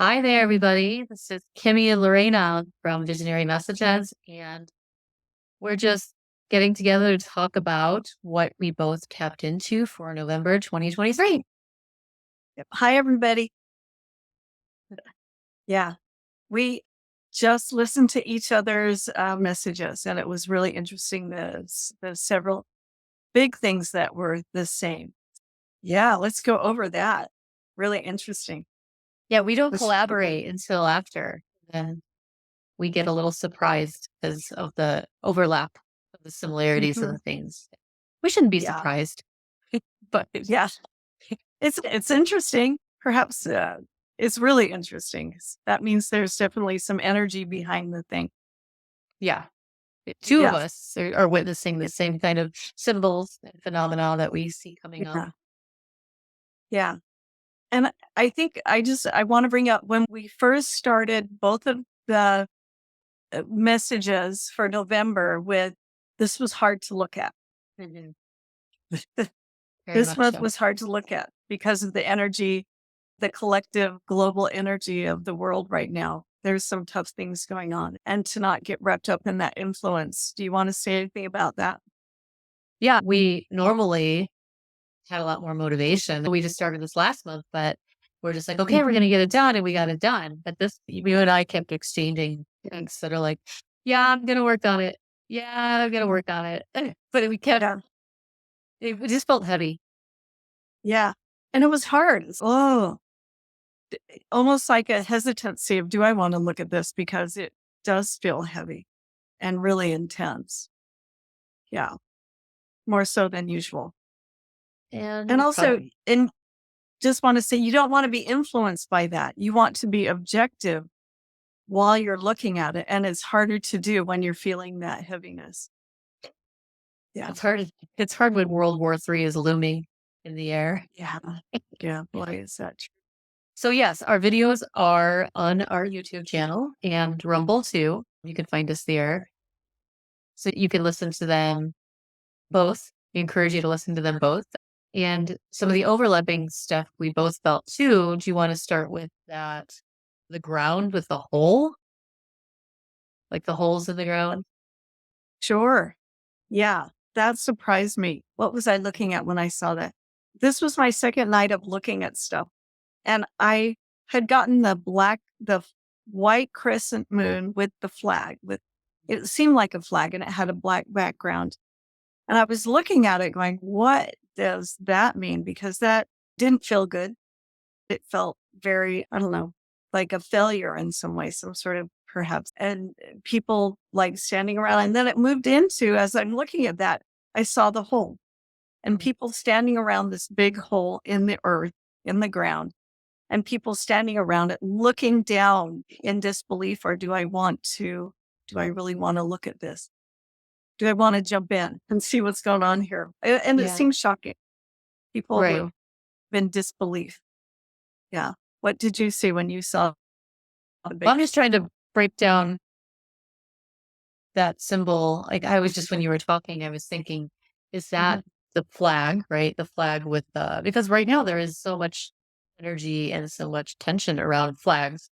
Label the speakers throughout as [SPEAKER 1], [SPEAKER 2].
[SPEAKER 1] Hi there, everybody. This is Kimmie and Lorina from Visionary Messages, and we're just getting together to talk about what we both tapped into for November 2023.
[SPEAKER 2] Yep. Hi, everybody. Yeah, we just listened to each other's messages, and it was really interesting. There's several big things that were the same. Yeah, let's go over that. Really interesting.
[SPEAKER 1] Yeah, we don't
[SPEAKER 2] Let's-
[SPEAKER 1] collaborate until after. Then we get a little surprised because of the overlap of the similarities of
[SPEAKER 2] Mhm.
[SPEAKER 1] the things. We shouldn't be
[SPEAKER 2] Yeah,
[SPEAKER 1] surprised, but
[SPEAKER 2] yeah, it's interesting. Perhaps it's really interesting. That means there's definitely some energy behind the thing.
[SPEAKER 1] yeah, two of
[SPEAKER 2] Yeah,
[SPEAKER 1] us are witnessing the same kind of symbols and phenomena that we see coming up.
[SPEAKER 2] yeah, yeah. And I think I want to bring up when we first started both of the messages for November with this was hard to look at.
[SPEAKER 1] Mhm. Very
[SPEAKER 2] This
[SPEAKER 1] much
[SPEAKER 2] month
[SPEAKER 1] so.
[SPEAKER 2] was hard to look at because of the energy, the collective global energy of the world right now. There's some tough things going on, and to not get wrapped up in that influence. Do you want to say anything about that?
[SPEAKER 1] Yeah, we normally had a lot more motivation. We just started this last month, but we're just like, okay, we're
[SPEAKER 2] Mhm.
[SPEAKER 1] going to get it done. And we got it done. But you and I kept exchanging things that are like, yeah, I'm going to work on it. Yeah, I'm going to work on it. But we kept,
[SPEAKER 2] Yeah,
[SPEAKER 1] it just felt heavy.
[SPEAKER 2] yeah, and it was hard. Almost like a hesitancy of, do I want to look at this because it does feel heavy and really intense. Yeah, more so than usual. And
[SPEAKER 1] And
[SPEAKER 2] also, in just want to say, you don't want to be influenced by that. You want to be objective while you're looking at it. And it's harder to do when you're feeling that heaviness. Yeah.
[SPEAKER 1] it's hard. It's hard when World War III is looming in the air.
[SPEAKER 2] Yeah. Yeah. Boy, is that true.
[SPEAKER 1] So yes, our videos are on our YouTube channel and Rumble too. You can find us there. So you can listen to them both. We encourage you to listen to them both. And some of the overlapping stuff we both felt too. Do you want to start with that? The ground with the hole? Like the holes in the ground?
[SPEAKER 2] Sure. Yeah. That surprised me. What was I looking at when I saw that? This was my second night of looking at stuff. And I had gotten the white crescent moon with the flag, with it seemed like a flag and it had a black background. And I was looking at it going, what does that mean? Because that didn't feel good. It felt very, I don't know, like a failure in some way, some sort of perhaps. And people like standing around. And then it moved into, as I'm looking at that, I saw the hole and people standing around this big hole in the earth, in the ground, and people standing around it looking down in disbelief. Or do I really want to look at this? Do I want to jump in and see what's going on here? And it
[SPEAKER 1] Yeah.
[SPEAKER 2] seems shocking. People
[SPEAKER 1] Right.
[SPEAKER 2] were in disbelief. Yeah. What did you see when you saw the
[SPEAKER 1] Well,
[SPEAKER 2] big?
[SPEAKER 1] I'm just trying to break down that symbol. Like I was just when you were talking, I was thinking, is
[SPEAKER 2] Mhm.
[SPEAKER 1] that the flag, right? The flag with the because right now there is so much energy and so much tension around flags.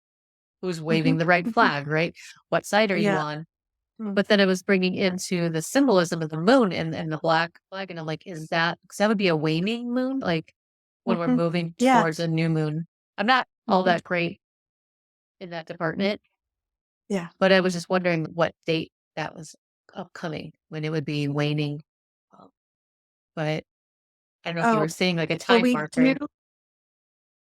[SPEAKER 1] Who's waving
[SPEAKER 2] Mhm.
[SPEAKER 1] the right
[SPEAKER 2] Mhm.
[SPEAKER 1] flag, right? What side are you
[SPEAKER 2] Yeah.
[SPEAKER 1] on?
[SPEAKER 2] Mm.
[SPEAKER 1] But then it was bringing into the symbolism of the moon and the black flag, and I'm like, is that because that would be a waning moon, like when we're
[SPEAKER 2] Mhm.
[SPEAKER 1] moving
[SPEAKER 2] Yeah.
[SPEAKER 1] towards a new moon. I'm not all
[SPEAKER 2] Mhm.
[SPEAKER 1] that great in that department,
[SPEAKER 2] Yeah.
[SPEAKER 1] but I was just wondering what date that was upcoming when it would be waning. Um, But I don't know if you were
[SPEAKER 2] Oh,
[SPEAKER 1] seeing like a
[SPEAKER 2] well,
[SPEAKER 1] time
[SPEAKER 2] we do.
[SPEAKER 1] marker.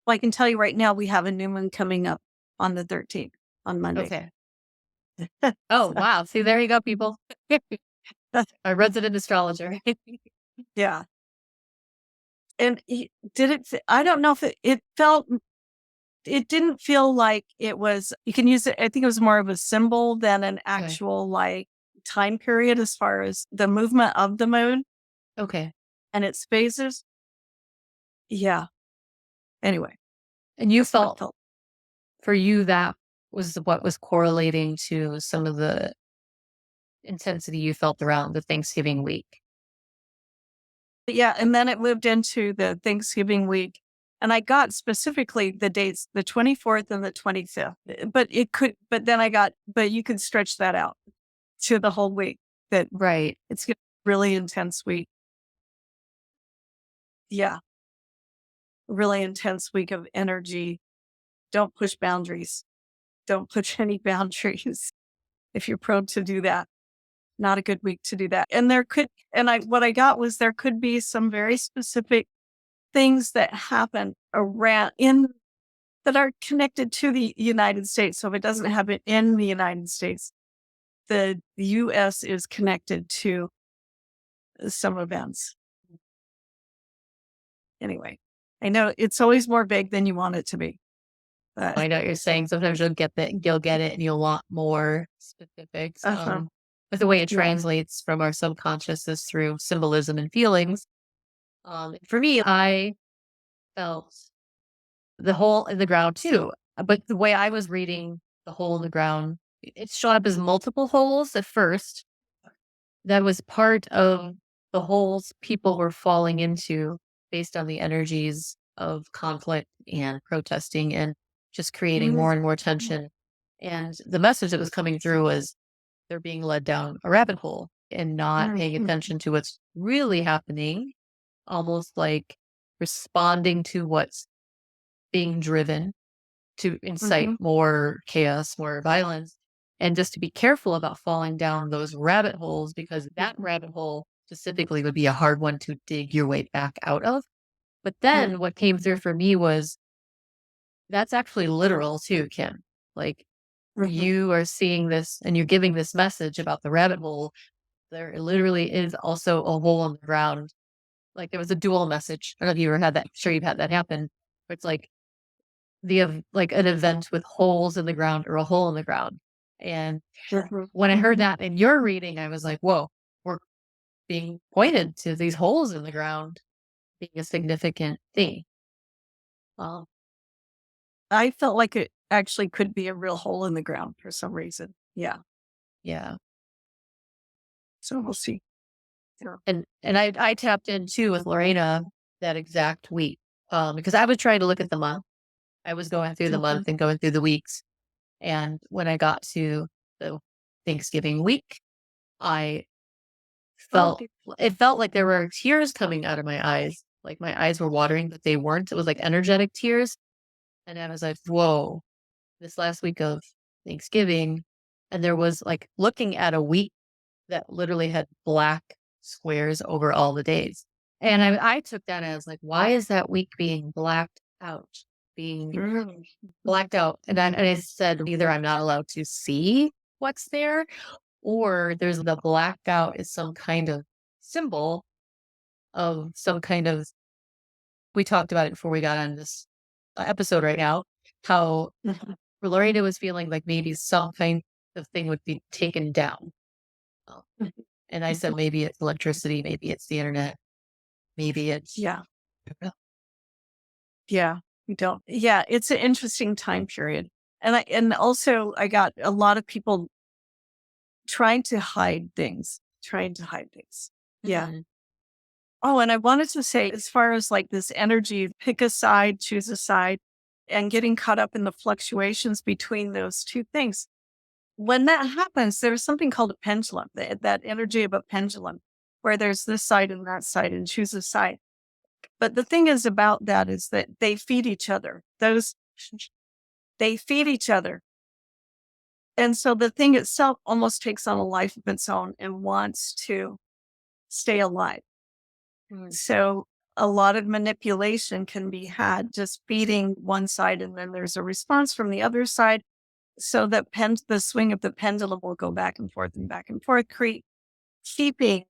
[SPEAKER 2] Well, I can tell you right now, we have a new moon coming up on the 13th on Monday.
[SPEAKER 1] Okay. Oh,
[SPEAKER 2] So,
[SPEAKER 1] wow. See, there you go, people. Our resident astrologer.
[SPEAKER 2] yeah. And did it, I don't know if it didn't feel like it was, you can use it. I think it was more of a symbol than an
[SPEAKER 1] Okay.
[SPEAKER 2] actual like time period as far as the movement of the moon
[SPEAKER 1] Okay.
[SPEAKER 2] and its phases. Yeah. Anyway,
[SPEAKER 1] And you
[SPEAKER 2] that's what it
[SPEAKER 1] felt
[SPEAKER 2] felt.
[SPEAKER 1] for you that was what was correlating to some of the intensity you felt around the Thanksgiving week.
[SPEAKER 2] But yeah. And then it moved into the Thanksgiving week. And I got specifically the dates, the 24th and the 25th. But you could stretch that out to the whole week. That
[SPEAKER 1] Right.
[SPEAKER 2] it's gonna be a really intense week. Yeah. Really intense week of energy. Don't push boundaries. Don't push any boundaries if you're prone to do that. Not a good week to do that. And what I got was there could be some very specific things that happen around in that are connected to the United States. So if it doesn't happen in the United States, the US is connected to some events. Anyway, I know it's always more vague than you want it to be. But
[SPEAKER 1] I know what you're saying. Sometimes you'll get it and you'll want more specifics.
[SPEAKER 2] uh-huh.
[SPEAKER 1] But the way it
[SPEAKER 2] Yeah.
[SPEAKER 1] translates from our subconscious is through symbolism and feelings. For me, I felt the hole in the ground too. But the way I was reading the hole in the ground, it showed up as multiple holes at first. That was part of the holes people were falling into based on the energies of conflict and protesting and just creating
[SPEAKER 2] Mhm.
[SPEAKER 1] more and more tension. And the message that was coming through was they're being led down a rabbit hole and not paying
[SPEAKER 2] Mhm.
[SPEAKER 1] attention to what's really happening, almost like responding to what's being driven to incite
[SPEAKER 2] Mhm.
[SPEAKER 1] more chaos, more violence, and just to be careful about falling down those rabbit holes because that rabbit hole specifically would be a hard one to dig your way back out of. But then what came through for me was that's actually literal too, Kim. Like
[SPEAKER 2] Mhm.
[SPEAKER 1] you are seeing this and you're giving this message about the rabbit hole. There literally is also a hole in the ground. Like there was a dual message. I don't know if you ever had that. I'm sure you've had that happen. Where it's like an event with holes in the ground or a hole in the ground. And
[SPEAKER 2] Mhm.
[SPEAKER 1] when I heard that in your reading, I was like, whoa, we're being pointed to these holes in the ground being a significant thing. Um,
[SPEAKER 2] I felt like it actually could be a real hole in the ground for some reason. Yeah.
[SPEAKER 1] yeah.
[SPEAKER 2] So we'll see. Yeah.
[SPEAKER 1] And I tapped in too with Lorena that exact week. Because I was trying to look at the month. I was going through the month
[SPEAKER 2] Mhm.
[SPEAKER 1] and going through the weeks. And when I got to the Thanksgiving week, I
[SPEAKER 2] Oh,
[SPEAKER 1] felt it felt like there were tears coming out of my eyes. Like my eyes were watering, but they weren't. It was like energetic tears. And I was like, whoa, this last week of Thanksgiving. And there was like looking at a week that literally had black squares over all the days. And I took that as like, why is that week being blacked out? Being
[SPEAKER 2] mm.
[SPEAKER 1] blacked out. And I said, either I'm not allowed to see what's there, or there's the blackout is some kind of symbol of some kind of we talked about it before we got on this episode right now, how
[SPEAKER 2] Mhm.
[SPEAKER 1] Lorena was feeling like maybe some kind of thing would be taken down. Uh, And I said, maybe it's electricity, maybe it's the internet, maybe it's
[SPEAKER 2] Yeah. Yeah. We don't. Yeah. It's an interesting time period. And also I got a lot of people trying to hide things. Yeah.
[SPEAKER 1] Mhm.
[SPEAKER 2] Oh, and I wanted to say, as far as like this energy, pick a side, choose a side, and getting caught up in the fluctuations between those two things. When that happens, there's something called a pendulum, that energy of a pendulum, where there's this side and that side, and choose a side. But the thing is about that is that they feed each other. They feed each other. And so the thing itself almost takes on a life of its own and wants to stay alive.
[SPEAKER 1] Mhm.
[SPEAKER 2] So a lot of manipulation can be had just feeding one side, and then there's a response from the other side. So that the swing of the pendulum will go back and forth, keeping,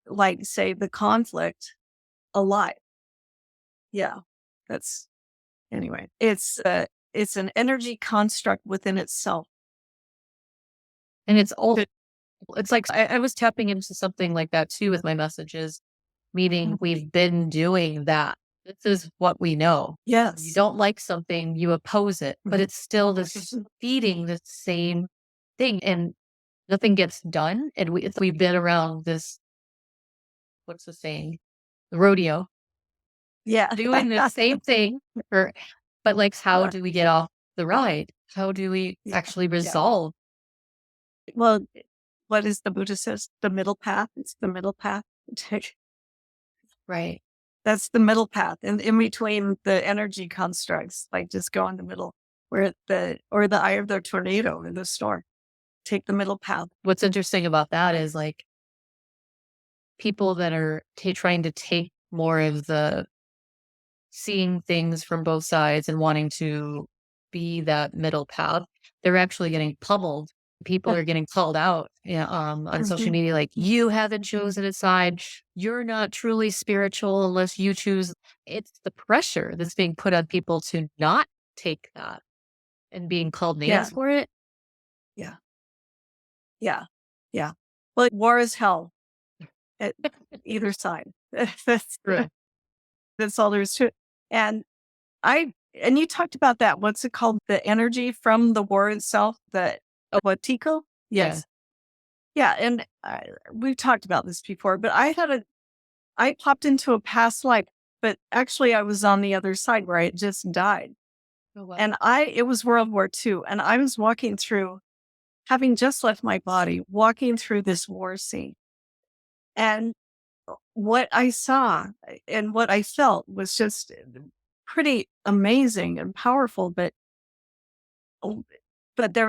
[SPEAKER 2] like, say, the conflict alive. Yeah, that's anyway. It's an energy construct within itself.
[SPEAKER 1] And it's old.
[SPEAKER 2] That-
[SPEAKER 1] It's like I was tapping into something like that too with my messages, meaning we've been doing that. This is what we know. You
[SPEAKER 2] Yes.
[SPEAKER 1] don't like something, you oppose it, but it's still this feeding the same thing and nothing gets done. And we've been around this, what's the saying? The rodeo.
[SPEAKER 2] Yeah.
[SPEAKER 1] doing the same thing for, but like, how
[SPEAKER 2] Sure.
[SPEAKER 1] do we get off the ride? How do we
[SPEAKER 2] Yeah.
[SPEAKER 1] actually
[SPEAKER 2] Yeah.
[SPEAKER 1] resolve?
[SPEAKER 2] Well, what is the Buddha says? The middle path. It's the middle path. Take-
[SPEAKER 1] Right.
[SPEAKER 2] That's the middle path. And in between the energy constructs, like just go in the middle where or the eye of the tornado in the storm. Take the middle path.
[SPEAKER 1] What's interesting about that is like people that are trying to take more of the seeing things from both sides and wanting to be that middle path, they're actually getting pummeled. People are getting called out, yeah, on social
[SPEAKER 2] Mhm.
[SPEAKER 1] media, like, you haven't chosen a side. You're not truly spiritual unless you choose. It's the pressure that's being put on people to not take that and being called
[SPEAKER 2] Yeah.
[SPEAKER 1] names for it.
[SPEAKER 2] Yeah. Yeah. Yeah. Well, war is hell at either side. that's
[SPEAKER 1] True.
[SPEAKER 2] that's all there is to it. And and you talked about that. What's it called? The energy from the war itself, the
[SPEAKER 1] Oh,
[SPEAKER 2] Watico?
[SPEAKER 1] yeah.
[SPEAKER 2] Yes. Yeah. And we've talked about this before, but I popped into a past life, but actually I was on the other side where I had just died.
[SPEAKER 1] Oh, wow.
[SPEAKER 2] And it was World War II. And I was walking through, having just left my body, walking through this war scene. And what I saw and what I felt was just pretty amazing and powerful. Oh, but there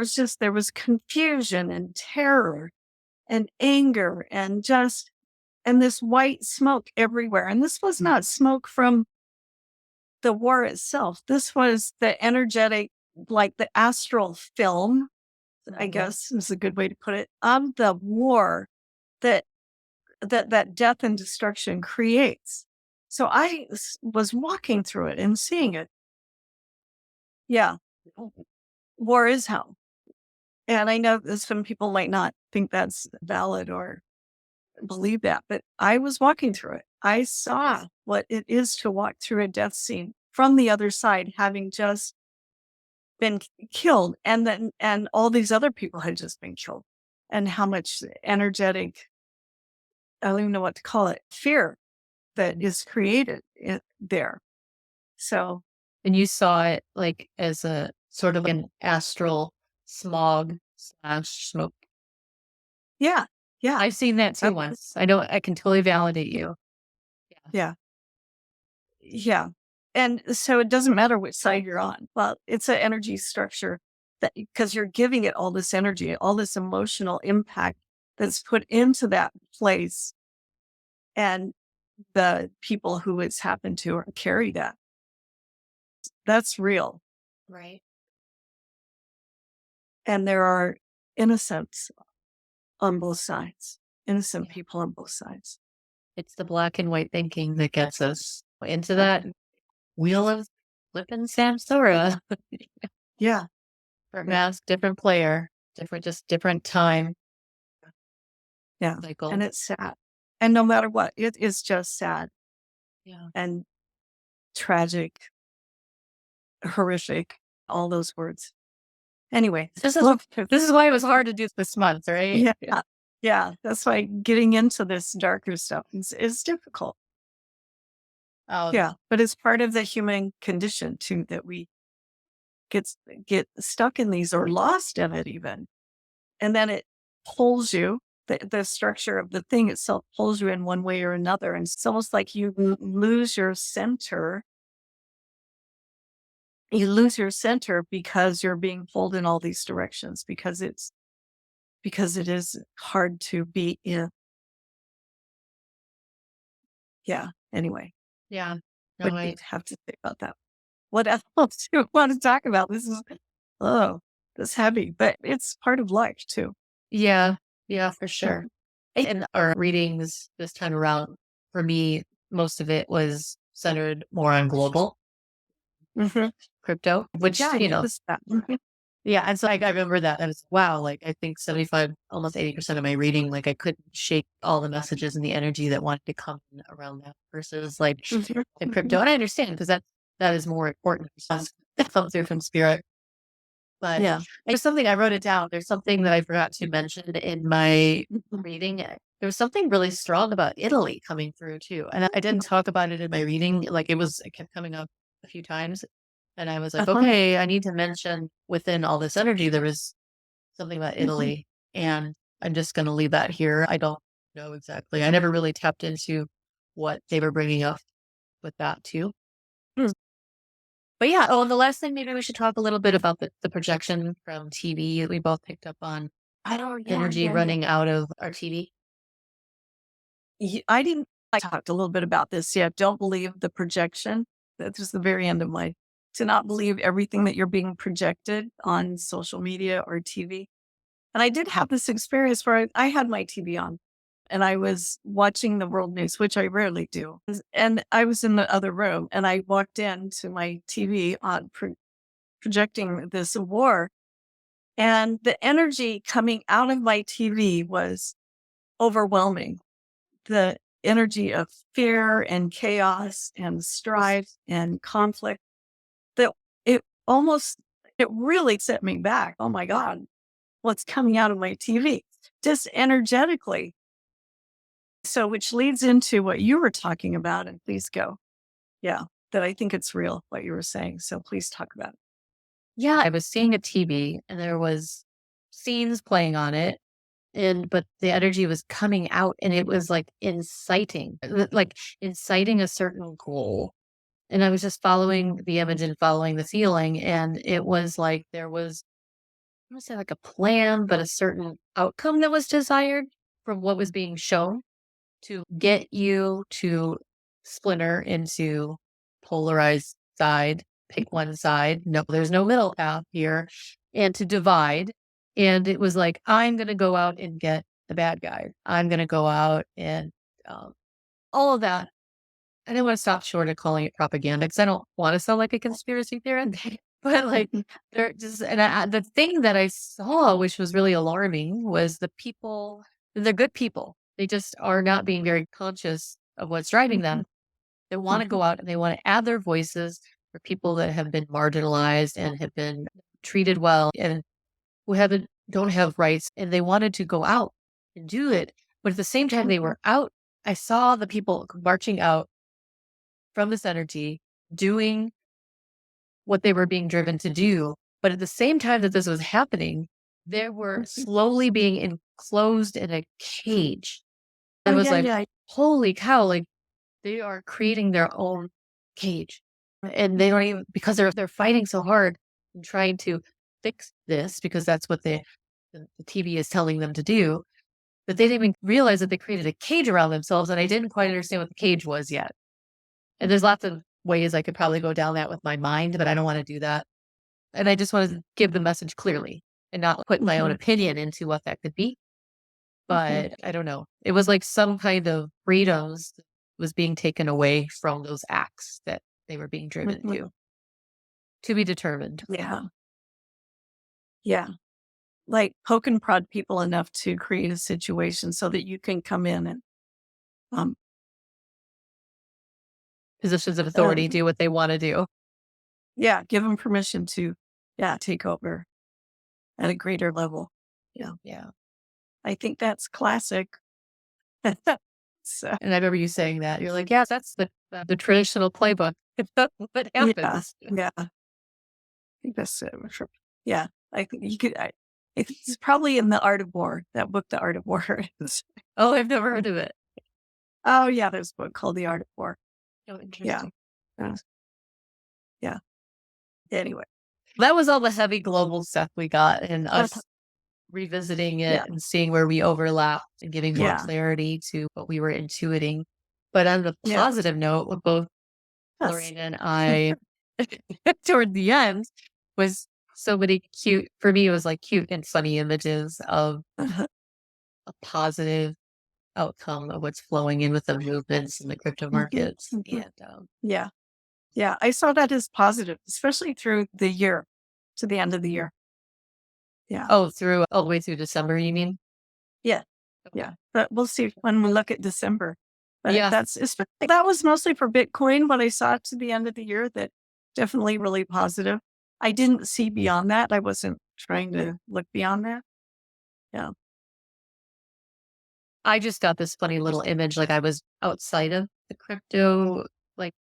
[SPEAKER 2] was confusion and terror and anger and and this white smoke everywhere. And this was not smoke from the war itself. This was the energetic, like the astral film, I
[SPEAKER 1] Mhm.
[SPEAKER 2] guess is a good way to put it, of the war that that death and destruction creates. So was walking through it and seeing it. Yeah, war is hell. And I know that some people might not think that's valid or believe that, but I was walking through it. I saw what it is to walk through a death scene from the other side, having just been killed, and all these other people had just been killed, and how much energetic, I don't even know what to call it, fear that is created there. So
[SPEAKER 1] And you saw it like as a sort of an astral smog slash smoke.
[SPEAKER 2] yeah, yeah,
[SPEAKER 1] I've seen that too
[SPEAKER 2] uh,
[SPEAKER 1] once. I know I can totally validate you. Yeah.
[SPEAKER 2] yeah, yeah. And so it doesn't matter which side you're on. Well, it's an energy structure that because you're giving it all this energy, all this emotional impact that's put into that place, and the people who it's happened to or carry that. That's real.
[SPEAKER 1] Right.
[SPEAKER 2] And there are innocents on both sides, innocent
[SPEAKER 1] Yeah.
[SPEAKER 2] people on both sides.
[SPEAKER 1] It's the black and white thinking that gets us into that
[SPEAKER 2] Mhm.
[SPEAKER 1] wheel of flipping Samsara.
[SPEAKER 2] Yeah.
[SPEAKER 1] Different
[SPEAKER 2] Yeah.
[SPEAKER 1] mask, different player, just different time
[SPEAKER 2] Yeah. And
[SPEAKER 1] cycle.
[SPEAKER 2] it's sad. And no matter what, it is just sad
[SPEAKER 1] Yeah.
[SPEAKER 2] and tragic, horrific, all those words. Anyway,
[SPEAKER 1] This is
[SPEAKER 2] look,
[SPEAKER 1] this is why it was hard to do this month, right?
[SPEAKER 2] yeah. Yeah. That's why getting into this darker stuff is difficult.
[SPEAKER 1] Oh,
[SPEAKER 2] Yeah. But it's part of the human condition too that we get get stuck in these or lost in it even. And then it pulls you. The structure of the thing itself pulls you in one way or another. And it's almost like you lose your center. You lose your center because you're being pulled in all these directions because it is hard to be in. Yeah. Anyway,
[SPEAKER 1] yeah.
[SPEAKER 2] what
[SPEAKER 1] No,
[SPEAKER 2] do you
[SPEAKER 1] I
[SPEAKER 2] have to say about that? What else do you want to talk about? This is oh, that's heavy, but it's part of life too.
[SPEAKER 1] yeah, yeah, for
[SPEAKER 2] Yeah.
[SPEAKER 1] sure. In our readings this time around, for me, most of it was centered more on global
[SPEAKER 2] Mhm.
[SPEAKER 1] crypto, which,
[SPEAKER 2] Yeah, I noticed that. Mhm.
[SPEAKER 1] yeah, and so I remember that. I was, wow, like I think 75, almost 80% of my reading, like I couldn't shake all the messages and the energy that wanted to come in around that versus like
[SPEAKER 2] Mhm.
[SPEAKER 1] the
[SPEAKER 2] Mhm.
[SPEAKER 1] crypto. And I understand because that is more important for us to come through from spirit. But
[SPEAKER 2] Yeah.
[SPEAKER 1] there's something I wrote it down. There's something that I forgot to mention in my reading. there was something really strong about Italy coming through too, and I didn't talk about it in my reading, like, it kept coming up a few times, and I was like,
[SPEAKER 2] Uh-huh.
[SPEAKER 1] "Okay, I need to mention within all this energy, there was something about
[SPEAKER 2] Mhm.
[SPEAKER 1] Italy," and I'm just gonna leave that here. I don't know exactly. I never really tapped into what they were bringing up with that too.
[SPEAKER 2] Mm.
[SPEAKER 1] But yeah, oh, and the last thing, maybe we should talk a little bit about the projection from TV. We both picked up on
[SPEAKER 2] Oh, yeah,
[SPEAKER 1] energy
[SPEAKER 2] yeah, yeah.
[SPEAKER 1] running out of our TV.
[SPEAKER 2] I didn't I talked a little bit about this. Yeah, don't believe the projection. That's just the very end of my to not believe everything that you're being projected on social media or TV. And I did have this experience where I had my TV on and I was watching the world news, which I rarely do. And I was in the other room and I walked into my TV on projecting this war. And the energy coming out of my TV was overwhelming. The energy of fear and chaos and strife and conflict that it almost, it really set me back. Oh my God, what's coming out of my TV? Just energetically. So, which leads into what you were talking about, and please go. Yeah, that I think it's real, what you were saying. So please talk about it.
[SPEAKER 1] Yeah, I was seeing a TV and there was scenes playing on it, and but the energy was coming out and it was like inciting a certain goal. And I was just following the image and following the feeling, and it was like there was, I don't say like a plan, but a certain outcome that was desired from what was being shown to get you to splinter into polarized side, pick one side. No, there's no middle path here, and to divide. And it was like, I'm going to go out and get the bad guy. I'm going to go out and um, all of that. I didn't want to stop short of calling it propaganda because I don't want to sound like a conspiracy theorist. But like, they're just, and the thing that I saw, which was really alarming, was the people, they're good people. They just are not being very conscious of what's driving them. They want to go out and they want to add their voices for people that have been marginalized and have been treated well and who don't have rights. And they wanted to go out and do it. But at the same time they were out, I saw the people marching out from this energy, doing what they were being driven to do. But at the same time that this was happening, they were slowly being enclosed in a cage.
[SPEAKER 2] Oh,
[SPEAKER 1] It was
[SPEAKER 2] yeah,
[SPEAKER 1] like,
[SPEAKER 2] yeah.
[SPEAKER 1] holy cow, like they are creating their own cage. And they don't even because they're fighting so hard and trying to fix this because that's what the TV is telling them to do. That they didn't even realize that they created a cage around themselves, and I didn't quite understand what the cage was yet. And there's lots of ways I could probably go down that with my mind, but I don't wanna do that. And I just wanted to give the message clearly and not put my own
[SPEAKER 2] Mhm,
[SPEAKER 1] opinion into what that could be.
[SPEAKER 2] mhm.
[SPEAKER 1] But I don't know. It was like some kind of freedoms was being taken away from those acts that they were being driven
[SPEAKER 2] Mhm.
[SPEAKER 1] to be determined.
[SPEAKER 2] Yeah, yeah. Like poke and prod people enough to create a situation so that you can come in and um,
[SPEAKER 1] Positions of
[SPEAKER 2] uh,
[SPEAKER 1] authority do what they wanna do.
[SPEAKER 2] yeah, give them permission to, yeah, take over at a greater level. Yeah,
[SPEAKER 1] Yeah.
[SPEAKER 2] I think that's classic. So,
[SPEAKER 1] And I remember you saying that. You're like, "Yeah, that's the traditional playbook." That's what
[SPEAKER 2] yeah,
[SPEAKER 1] happens.
[SPEAKER 2] yeah, I think that's it. For sure. Yeah, I think you could. It's probably in the Art of War. That book, The Art of War. is-
[SPEAKER 1] Oh, I've never heard of it.
[SPEAKER 2] oh yeah, there's a book called The Art of War.
[SPEAKER 1] Oh,
[SPEAKER 2] Yeah,
[SPEAKER 1] interesting.
[SPEAKER 2] uh, yeah. Anyway,
[SPEAKER 1] That was all the heavy global stuff we got and
[SPEAKER 2] uh,
[SPEAKER 1] us revisiting
[SPEAKER 2] yeah,
[SPEAKER 1] it and seeing where we overlap and giving more
[SPEAKER 2] yeah,
[SPEAKER 1] clarity to what we were intuiting. But on the
[SPEAKER 2] yeah.
[SPEAKER 1] positive note, what both
[SPEAKER 2] Yes.
[SPEAKER 1] Lorraine and I toward the end was so many cute, for me, it was like cute and funny images of
[SPEAKER 2] Uh-huh.
[SPEAKER 1] a positive outcome of what's flowing in with the movements in the crypto
[SPEAKER 2] Mhm,
[SPEAKER 1] markets.
[SPEAKER 2] mhm.
[SPEAKER 1] And
[SPEAKER 2] Yeah. Yeah. I saw that as positive, especially through the year to the end of the year. Yeah.
[SPEAKER 1] oh, through all the way through December, you mean?
[SPEAKER 2] Yeah.
[SPEAKER 1] Okay.
[SPEAKER 2] Yeah. But we'll see when we look at December. But
[SPEAKER 1] Yeah.
[SPEAKER 2] that was mostly for Bitcoin, what I saw to the end of the year that definitely really positive. I didn't see beyond that. I wasn't trying to look beyond that. Yeah.
[SPEAKER 1] I just got this funny little image, like I was outside of the crypto, like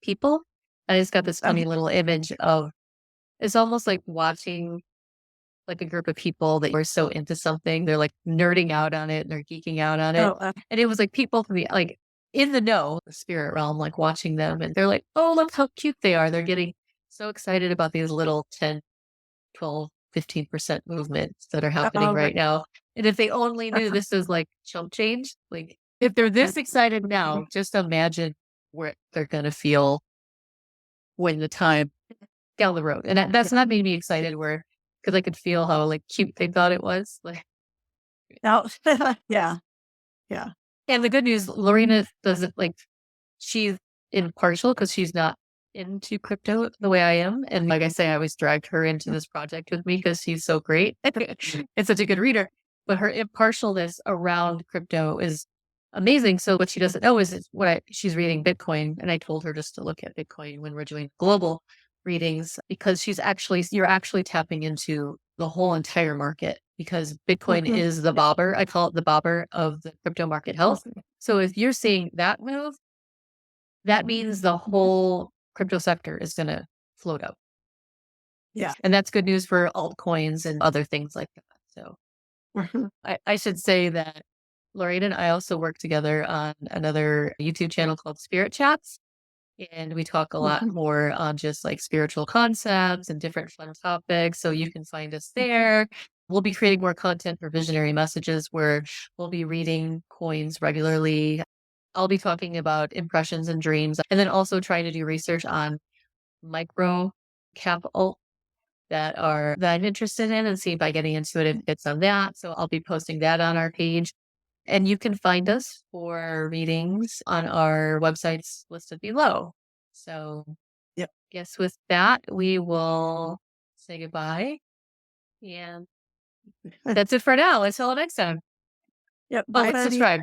[SPEAKER 1] people. I just got this funny little image of it's almost like watching like a group of people that were so into something. They're like nerding out on it and they're geeking out on it.
[SPEAKER 2] Oh,
[SPEAKER 1] And it was like people from the like in the know, the spirit realm, like watching them and they're like, oh, look how cute they are. They're getting so excited about these little 10, 12, 15% movements that are happening
[SPEAKER 2] oh,
[SPEAKER 1] right now. And if they only knew this is like chump change, like if they're this excited now, just imagine where they're going to feel when the time down the road. And that's not made me excited where, because I could feel how like cute they thought it was. Like,
[SPEAKER 2] no, yeah, yeah.
[SPEAKER 1] and the good news, Lorena doesn't like she's impartial because she's not into crypto the way I am. And like I say, I always dragged her into this project with me because she's so great and such a good reader. But her impartialness around crypto is amazing. So what she doesn't know is she's reading Bitcoin. And I told her just to look at Bitcoin when we're doing global readings because you're actually tapping into the whole entire market because Bitcoin
[SPEAKER 2] Mhm.
[SPEAKER 1] is the bobber. I call it the bobber of the crypto market health. So if you're seeing that move, that means the whole crypto sector is going to float out.
[SPEAKER 2] Yeah.
[SPEAKER 1] And that's good news for altcoins and other things like that. So
[SPEAKER 2] Mhm.
[SPEAKER 1] I should say that Lorraine and I also work together on another YouTube channel called Spirit Chats. And we talk a lot
[SPEAKER 2] Mhm.
[SPEAKER 1] more on just like spiritual concepts and different fun topics. So you can find us there. We'll be creating more content for visionary messages where we'll be reading coins regularly. I'll be talking about impressions and dreams and then also trying to do research on micro cap alt that I'm interested in and see by getting into it if it's on that. So I'll be posting that on our page. And you can find us for readings on our websites listed below. So
[SPEAKER 2] Yep.
[SPEAKER 1] guess with that, we will say goodbye. And that's it for now. Until next time.
[SPEAKER 2] Yep.
[SPEAKER 1] Oh,
[SPEAKER 2] Bye,
[SPEAKER 1] let's
[SPEAKER 2] buddy.
[SPEAKER 1] subscribe.